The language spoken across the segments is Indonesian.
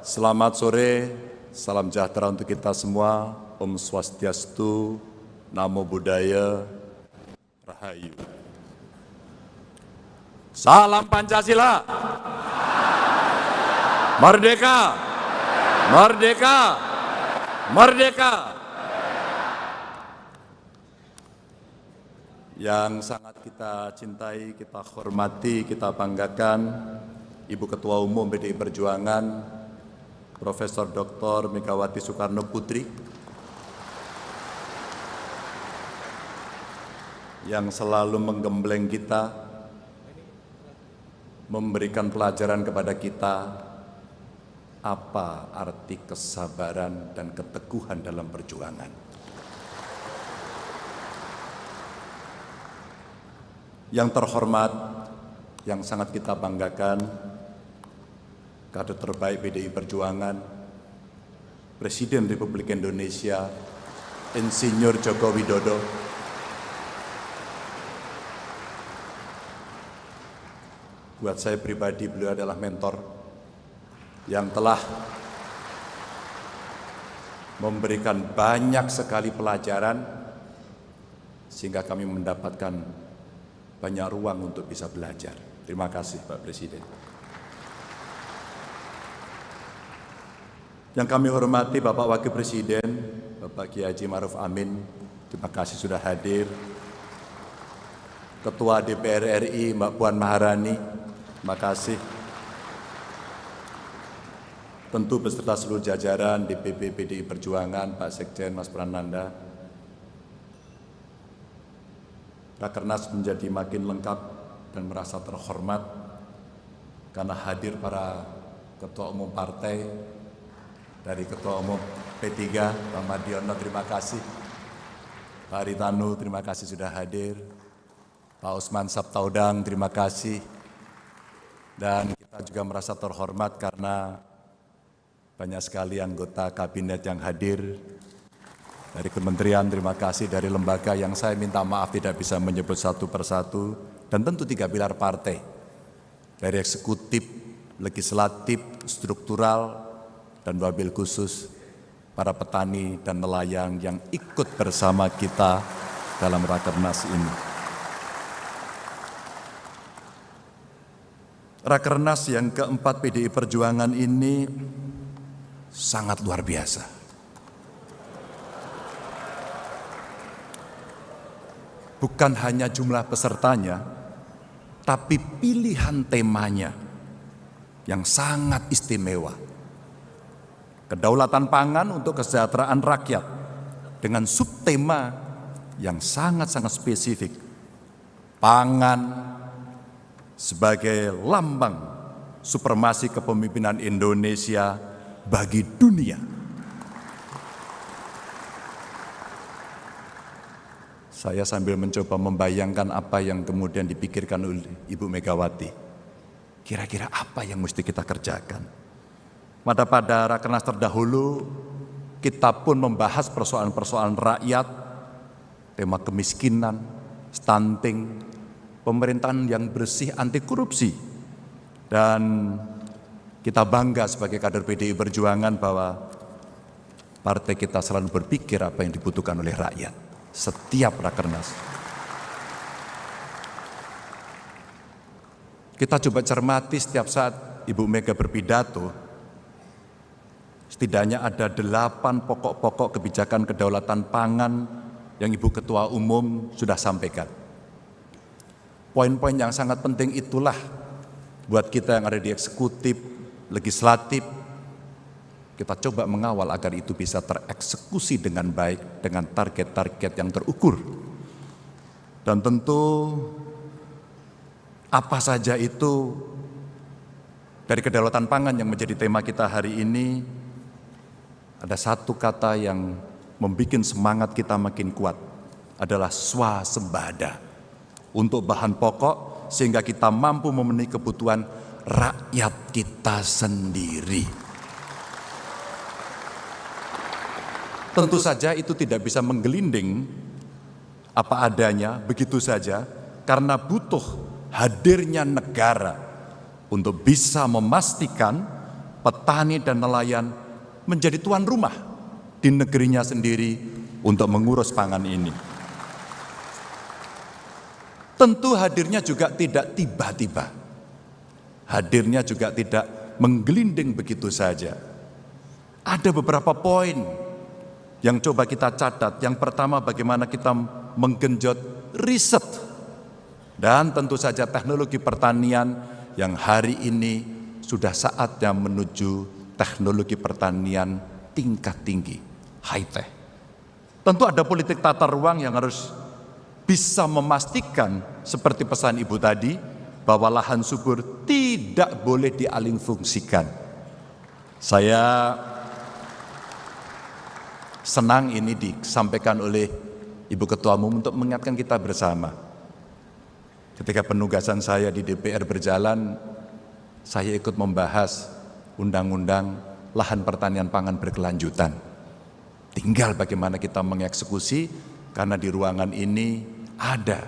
Selamat sore, salam sejahtera untuk kita semua. Om Swastiastu, Namo Buddhaya, Rahayu. Salam Pancasila. Merdeka! Merdeka! Merdeka! Yang sangat kita cintai, kita hormati, kita banggakan, Ibu Ketua Umum PDI Perjuangan, Profesor Dr. Megawati Soekarno Putri, yang selalu menggembleng kita, memberikan pelajaran kepada kita apa arti kesabaran dan keteguhan dalam perjuangan. Yang terhormat, yang sangat kita banggakan, kader terbaik PDI Perjuangan, Presiden Republik Indonesia, Insinyur Joko Widodo, buat saya pribadi beliau adalah mentor yang telah memberikan banyak sekali pelajaran sehingga kami mendapatkan banyak ruang untuk bisa belajar. Terima kasih Pak Presiden. Yang kami hormati Bapak Wakil Presiden, Bapak Kiai Haji Ma'ruf Amin, terima kasih sudah hadir. Ketua DPR RI Mbak Puan Maharani, terima kasih. Tentu beserta seluruh jajaran DPP PDI Perjuangan, Pak Sekjen Mas Prananda. Rakernas menjadi makin lengkap dan merasa terhormat karena hadir para ketua umum partai. Dari Ketua Umum P3, Pak Mardiono, terima kasih. Pak Haritanu, terima kasih sudah hadir. Pak Usman Sabtaudang, terima kasih. Dan kita juga merasa terhormat karena banyak sekali anggota kabinet yang hadir. Dari kementerian, terima kasih. Dari lembaga yang saya minta maaf tidak bisa menyebut satu persatu. Dan tentu 3 pilar partai. Dari eksekutif, legislatif, struktural, dan wabil khusus para petani dan nelayan yang ikut bersama kita dalam Rakernas ini. Rakernas yang keempat PDI Perjuangan ini sangat luar biasa. Bukan hanya jumlah pesertanya, tapi pilihan temanya yang sangat istimewa. Kedaulatan pangan untuk kesejahteraan rakyat dengan subtema yang sangat-sangat spesifik. Pangan sebagai lambang supremasi kepemimpinan Indonesia bagi dunia. Saya sambil mencoba membayangkan apa yang kemudian dipikirkan oleh Ibu Megawati. Kira-kira apa yang mesti kita kerjakan? Pada Rakernas terdahulu, kita pun membahas persoalan-persoalan rakyat, tema kemiskinan, stunting, pemerintahan yang bersih, anti korupsi. Dan kita bangga sebagai kader PDI Perjuangan bahwa partai kita selalu berpikir apa yang dibutuhkan oleh rakyat. Setiap Rakernas. Kita coba cermati setiap saat Ibu Mega berpidato, setidaknya ada 8 pokok-pokok kebijakan kedaulatan pangan yang Ibu Ketua Umum sudah sampaikan. Poin-poin yang sangat penting itulah buat kita yang ada di eksekutif, legislatif, kita coba mengawal agar itu bisa tereksekusi dengan baik, dengan target-target yang terukur. Dan tentu apa saja itu dari kedaulatan pangan yang menjadi tema kita hari ini, ada satu kata yang membuat semangat kita makin kuat, adalah swasembada. Untuk bahan pokok sehingga kita mampu memenuhi kebutuhan rakyat kita sendiri. Tentu saja itu tidak bisa menggelinding apa adanya begitu saja karena butuh hadirnya negara untuk bisa memastikan petani dan nelayan menjadi tuan rumah di negerinya sendiri untuk mengurus pangan ini. Tentu hadirnya juga tidak tiba-tiba. Hadirnya juga tidak menggelinding begitu saja. Ada beberapa poin yang coba kita catat. Yang pertama, bagaimana kita menggenjot riset dan tentu saja teknologi pertanian yang hari ini sudah saatnya menuju teknologi pertanian tingkat tinggi, high-tech. Tentu ada politik tata ruang yang harus bisa memastikan seperti pesan Ibu tadi, bahwa lahan subur tidak boleh dialihfungsikan. Saya senang ini disampaikan oleh Ibu Ketua Umum untuk mengingatkan kita bersama. Ketika penugasan saya di DPR berjalan, saya ikut membahas undang-undang lahan pertanian pangan berkelanjutan. Tinggal bagaimana kita mengeksekusi, karena di ruangan ini ada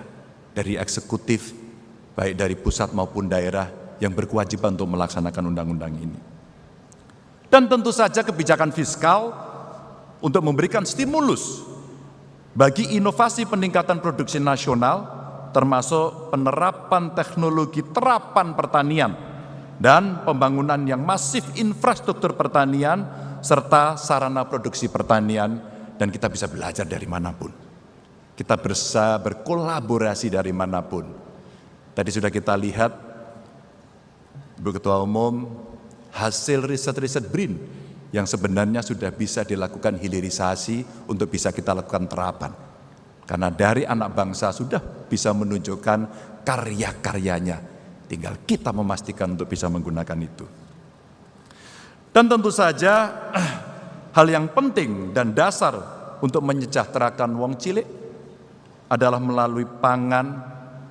dari eksekutif, baik dari pusat maupun daerah yang berkewajiban untuk melaksanakan undang-undang ini. Dan tentu saja kebijakan fiskal untuk memberikan stimulus bagi inovasi peningkatan produksi nasional, termasuk penerapan teknologi terapan pertanian dan pembangunan yang masif infrastruktur pertanian serta sarana produksi pertanian, dan kita bisa belajar dari manapun. Kita bisa berkolaborasi dari manapun. Tadi sudah kita lihat, Ibu Ketua Umum, hasil riset-riset BRIN yang sebenarnya sudah bisa dilakukan hilirisasi untuk bisa kita lakukan terapan. Karena dari anak bangsa sudah bisa menunjukkan karya-karyanya. Tinggal kita memastikan untuk bisa menggunakan itu. Dan tentu saja hal yang penting dan dasar untuk menyejahterakan wong cilik adalah melalui pangan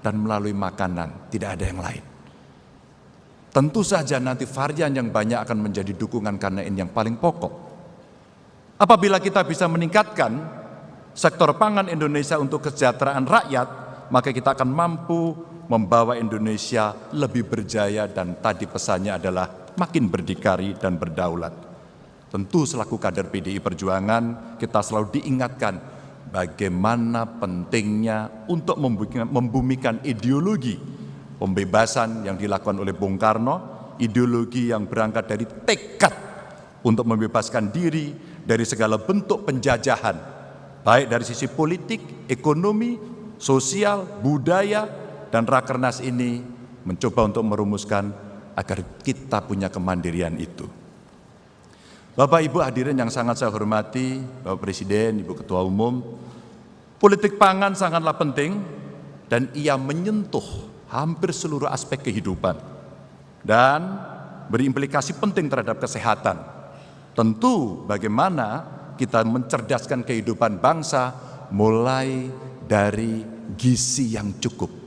dan melalui makanan, tidak ada yang lain. Tentu saja nanti varian yang banyak akan menjadi dukungan karena ini yang paling pokok. Apabila kita bisa meningkatkan sektor pangan Indonesia untuk kesejahteraan rakyat, maka kita akan mampu membawa Indonesia lebih berjaya, dan tadi pesannya adalah makin berdikari dan berdaulat. Tentu selaku kader PDI Perjuangan, kita selalu diingatkan bagaimana pentingnya untuk membumikan ideologi pembebasan yang dilakukan oleh Bung Karno, ideologi yang berangkat dari tekad untuk membebaskan diri dari segala bentuk penjajahan, baik dari sisi politik, ekonomi, sosial, budaya, dan Rakernas ini mencoba untuk merumuskan agar kita punya kemandirian itu. Bapak Ibu hadirin yang sangat saya hormati, Bapak Presiden, Ibu Ketua Umum, politik pangan sangatlah penting dan ia menyentuh hampir seluruh aspek kehidupan dan berimplikasi penting terhadap kesehatan. Tentu bagaimana kita mencerdaskan kehidupan bangsa mulai dari gizi yang cukup.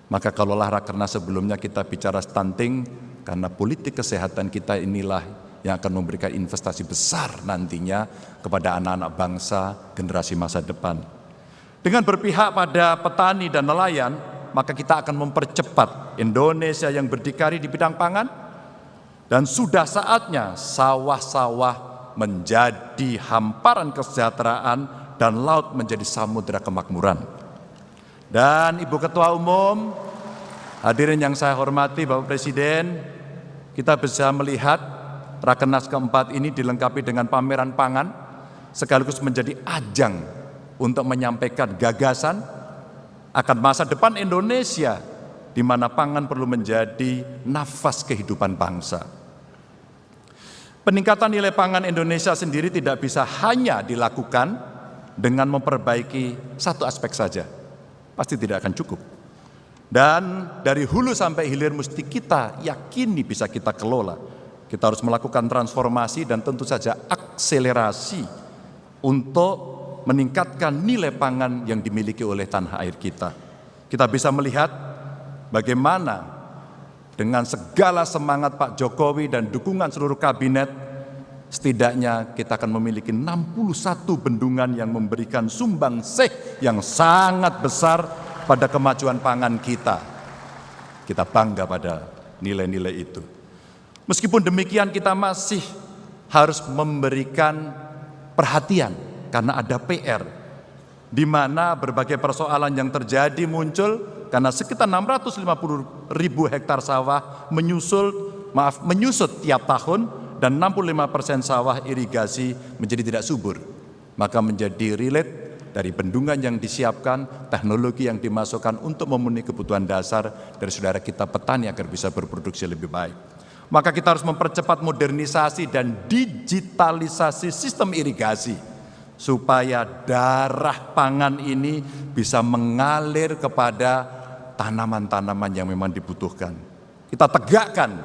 Maka kalaulah Rakernas sebelumnya kita bicara stunting, karena politik kesehatan kita inilah yang akan memberikan investasi besar nantinya kepada anak-anak bangsa generasi masa depan. Dengan berpihak pada petani dan nelayan, maka kita akan mempercepat Indonesia yang berdikari di bidang pangan, dan sudah saatnya sawah-sawah menjadi hamparan kesejahteraan dan laut menjadi samudera kemakmuran. Dan Ibu Ketua Umum, hadirin yang saya hormati, Bapak Presiden, kita bisa melihat Rakernas keempat ini dilengkapi dengan pameran pangan, sekaligus menjadi ajang untuk menyampaikan gagasan akan masa depan Indonesia, di mana pangan perlu menjadi nafas kehidupan bangsa. Peningkatan nilai pangan Indonesia sendiri tidak bisa hanya dilakukan dengan memperbaiki satu aspek saja. Pasti tidak akan cukup. Dan dari hulu sampai hilir mesti kita yakini bisa kita kelola. Kita harus melakukan transformasi dan tentu saja akselerasi untuk meningkatkan nilai pangan yang dimiliki oleh tanah air kita. Kita bisa melihat bagaimana dengan segala semangat Pak Jokowi dan dukungan seluruh kabinet, setidaknya kita akan memiliki 61 bendungan yang memberikan sumbangsih yang sangat besar pada kemajuan pangan kita. Kita bangga pada nilai-nilai itu. Meskipun demikian kita masih harus memberikan perhatian karena ada PR, di mana berbagai persoalan yang terjadi muncul karena sekitar 650.000 hektar sawah menyusut tiap tahun dan 65% sawah irigasi menjadi tidak subur. Maka menjadi relate dari bendungan yang disiapkan, teknologi yang dimasukkan untuk memenuhi kebutuhan dasar dari saudara kita petani agar bisa berproduksi lebih baik. Maka kita harus mempercepat modernisasi dan digitalisasi sistem irigasi supaya darah pangan ini bisa mengalir kepada tanaman-tanaman yang memang dibutuhkan. Kita tegakkan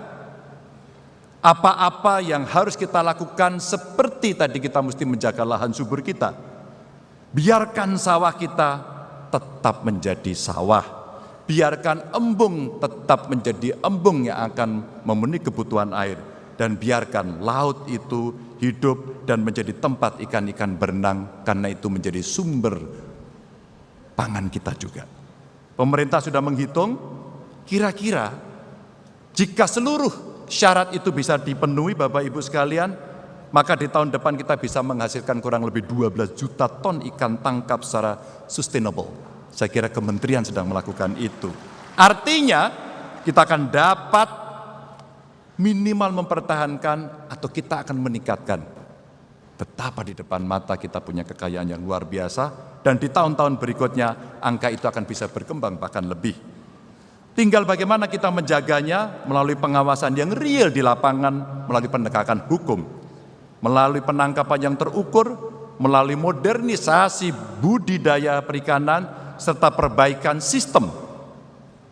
apa-apa yang harus kita lakukan, seperti tadi kita mesti menjaga lahan subur kita. Biarkan sawah kita tetap menjadi sawah. Biarkan embung tetap menjadi embung yang akan memenuhi kebutuhan air. Dan biarkan laut itu hidup dan menjadi tempat ikan-ikan berenang, karena itu menjadi sumber pangan kita juga. Pemerintah sudah menghitung, kira-kira jika seluruh syarat itu bisa dipenuhi Bapak Ibu sekalian, maka di tahun depan kita bisa menghasilkan kurang lebih 12 juta ton ikan tangkap secara sustainable. Saya kira kementerian sedang melakukan itu. Artinya kita akan dapat minimal mempertahankan atau kita akan meningkatkan. Betapa di depan mata kita punya kekayaan yang luar biasa, dan di tahun-tahun berikutnya angka itu akan bisa berkembang bahkan lebih. Tinggal bagaimana kita menjaganya melalui pengawasan yang real di lapangan, melalui penegakan hukum, melalui penangkapan yang terukur, melalui modernisasi budidaya perikanan, serta perbaikan sistem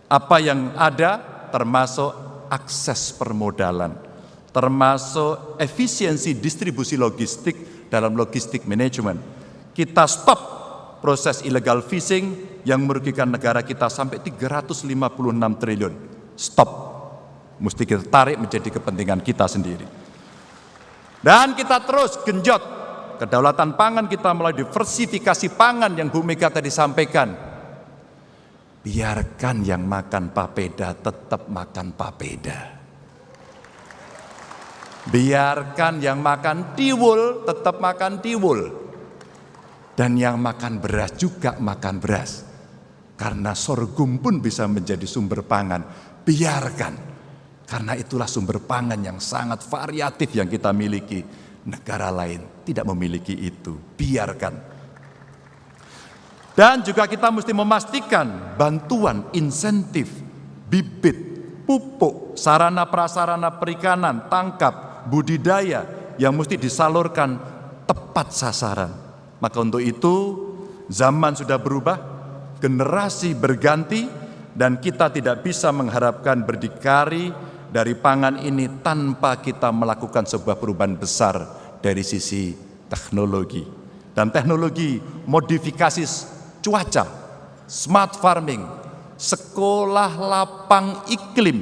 apa yang ada, termasuk akses permodalan, termasuk efisiensi distribusi logistik dalam logistik manajemen. Kita stop proses illegal fishing yang merugikan negara kita sampai 356 triliun. Stop. Mesti kita tarik menjadi kepentingan kita sendiri. Dan kita terus genjot kedaulatan pangan kita melalui diversifikasi pangan yang Bu Mega tadi sampaikan. Biarkan yang makan papeda tetap makan papeda. Biarkan yang makan tiwul tetap makan tiwul. Dan yang makan beras juga makan beras. Karena sorghum pun bisa menjadi sumber pangan. Biarkan. Karena itulah sumber pangan yang sangat variatif yang kita miliki. Negara lain tidak memiliki itu. Biarkan. Dan juga kita mesti memastikan bantuan, insentif, bibit, pupuk, sarana prasarana perikanan, tangkap, budidaya yang mesti disalurkan tepat sasaran. Maka untuk itu zaman sudah berubah, generasi berganti, dan kita tidak bisa mengharapkan berdikari dari pangan ini tanpa kita melakukan sebuah perubahan besar dari sisi teknologi. Dan teknologi modifikasi cuaca, smart farming, sekolah lapang iklim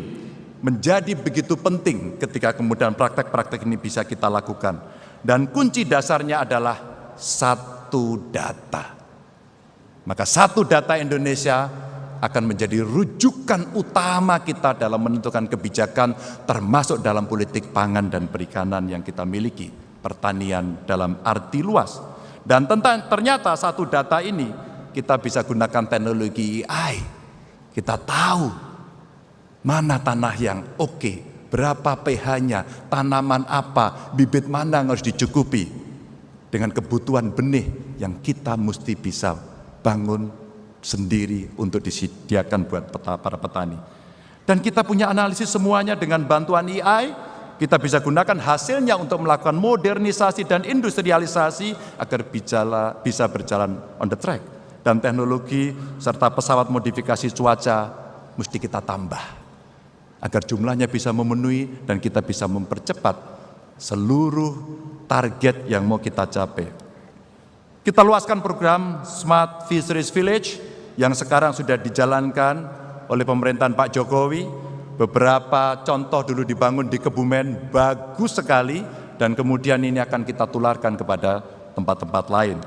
menjadi begitu penting ketika kemudian praktek-praktek ini bisa kita lakukan. Dan kunci dasarnya adalah satu data. Maka satu data Indonesia akan menjadi rujukan utama kita dalam menentukan kebijakan, termasuk dalam politik pangan dan perikanan yang kita miliki, pertanian dalam arti luas. Dan ternyata satu data ini kita bisa gunakan teknologi AI. Kita tahu mana tanah yang oke, berapa pH-nya, tanaman apa, bibit mana yang harus dicukupi dengan kebutuhan benih yang kita mesti bisa bangun sendiri untuk disediakan buat para petani. Dan kita punya analisis semuanya dengan bantuan AI, kita bisa gunakan hasilnya untuk melakukan modernisasi dan industrialisasi agar bisa berjalan on the track. Dan teknologi serta pesawat modifikasi cuaca mesti kita tambah agar jumlahnya bisa memenuhi dan kita bisa mempercepat seluruh target yang mau kita capai. Kita luaskan program Smart Fisheries Village yang sekarang sudah dijalankan oleh pemerintahan Pak Jokowi. Beberapa contoh dulu dibangun di Kebumen, bagus sekali, dan kemudian ini akan kita tularkan kepada tempat-tempat lain.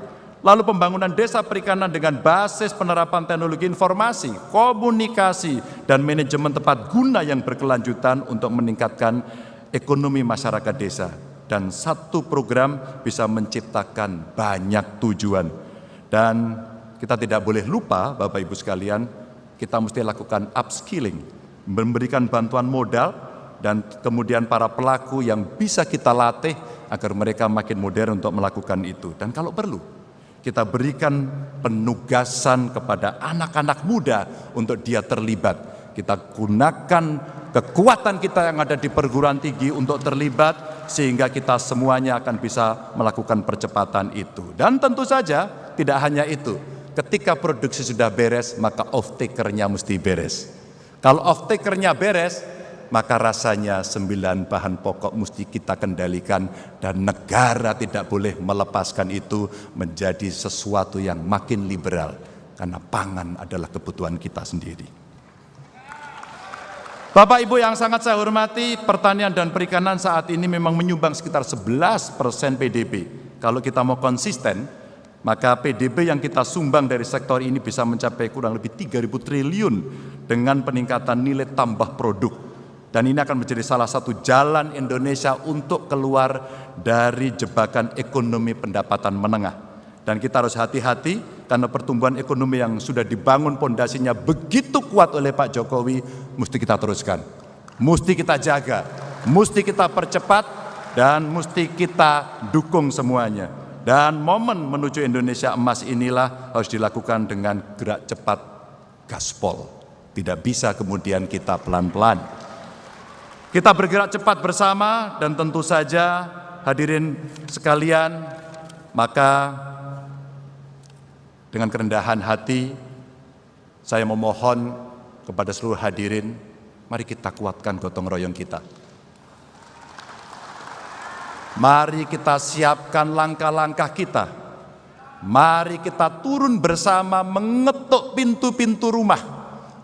Lalu pembangunan desa perikanan dengan basis penerapan teknologi informasi, komunikasi, dan manajemen tepat guna yang berkelanjutan untuk meningkatkan ekonomi masyarakat desa. Dan satu program bisa menciptakan banyak tujuan. Dan kita tidak boleh lupa, Bapak Ibu sekalian, kita mesti lakukan upskilling, memberikan bantuan modal, dan kemudian para pelaku yang bisa kita latih agar mereka makin modern untuk melakukan itu. Dan kalau perlu, kita berikan penugasan kepada anak-anak muda untuk dia terlibat. Kita gunakan kekuatan kita yang ada di perguruan tinggi untuk terlibat, sehingga kita semuanya akan bisa melakukan percepatan itu. Dan tentu saja tidak hanya itu, ketika produksi sudah beres, maka off-taker-nya mesti beres. Kalau off-taker-nya beres, maka rasanya 9 bahan pokok mesti kita kendalikan, dan negara tidak boleh melepaskan itu menjadi sesuatu yang makin liberal, karena pangan adalah kebutuhan kita sendiri. Bapak Ibu yang sangat saya hormati, pertanian dan perikanan saat ini memang menyumbang sekitar 11% PDB. Kalau kita mau konsisten, maka PDB yang kita sumbang dari sektor ini bisa mencapai kurang lebih 3.000 triliun dengan peningkatan nilai tambah produk. Dan ini akan menjadi salah satu jalan Indonesia untuk keluar dari jebakan ekonomi pendapatan menengah. Dan kita harus hati-hati karena pertumbuhan ekonomi yang sudah dibangun pondasinya begitu kuat oleh Pak Jokowi, mesti kita teruskan, mesti kita jaga, mesti kita percepat, dan mesti kita dukung semuanya. Dan momen menuju Indonesia emas inilah harus dilakukan dengan gerak cepat gaspol. Tidak bisa kemudian kita pelan-pelan. Kita bergerak cepat bersama, dan tentu saja hadirin sekalian, maka dengan kerendahan hati saya memohon kepada seluruh hadirin, mari kita kuatkan gotong royong kita. Mari kita siapkan langkah-langkah kita. Mari kita turun bersama mengetuk pintu-pintu rumah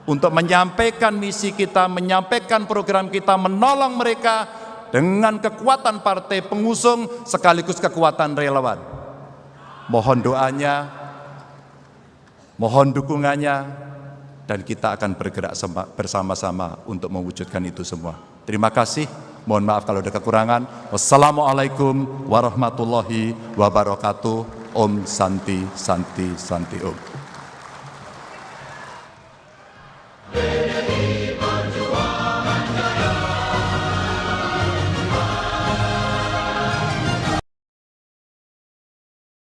untuk menyampaikan misi kita, menyampaikan program kita, menolong mereka dengan kekuatan partai pengusung sekaligus kekuatan relawan. Mohon doanya, mohon dukungannya, dan kita akan bergerak bersama-sama untuk mewujudkan itu semua. Terima kasih, mohon maaf kalau ada kekurangan. Wassalamualaikum warahmatullahi wabarakatuh. Om Santi Santi Santi Om.